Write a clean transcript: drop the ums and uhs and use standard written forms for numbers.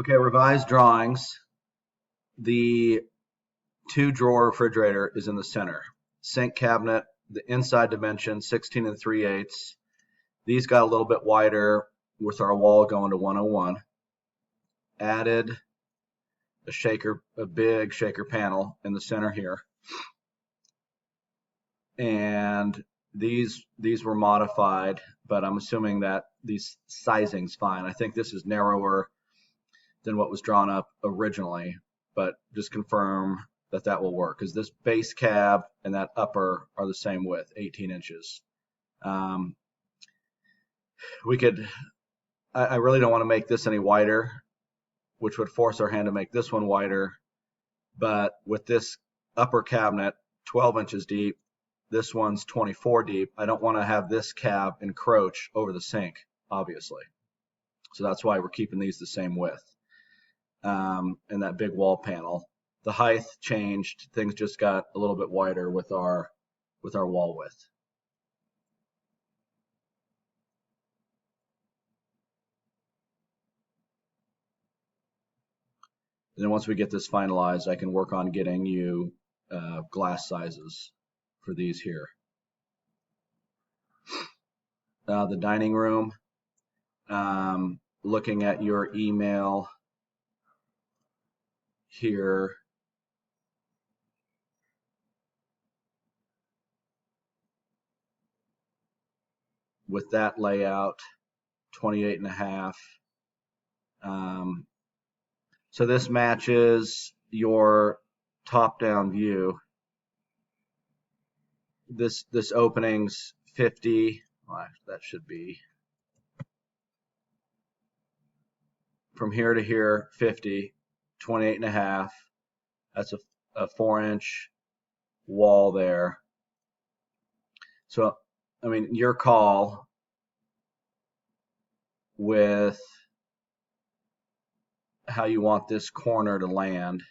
Okay, revised drawings. The two drawer refrigerator is in the center. Sink cabinet, the inside dimension 16 and 3/8. These got a little bit wider with our wall going to 101. Added a big shaker panel in the center here. And these were modified, but I'm assuming that these sizing's fine. I think this is narrower than what was drawn up originally, but just confirm that that will work because this base cab and that upper are the same width, 18 inches. We could, I really don't want to make this any wider, which would force our hand to make this one wider. But with this upper cabinet 12 inches deep, this one's 24 deep. I don't want to have this cab encroach over the sink, obviously. So that's why we're keeping these the same width. And that big wall panel. The height changed. Things just got a little bit wider with our wall width. And then once we get this finalized, I can work on getting you glass sizes for these here. The dining room. Looking at your email here. With that layout, 28 and a half. So this matches your top-down view. This opening's 50. Well, that should be from here to here 50, 28 and a half. That's a 4-inch wall there. So, I mean, your call with how you want this corner to land.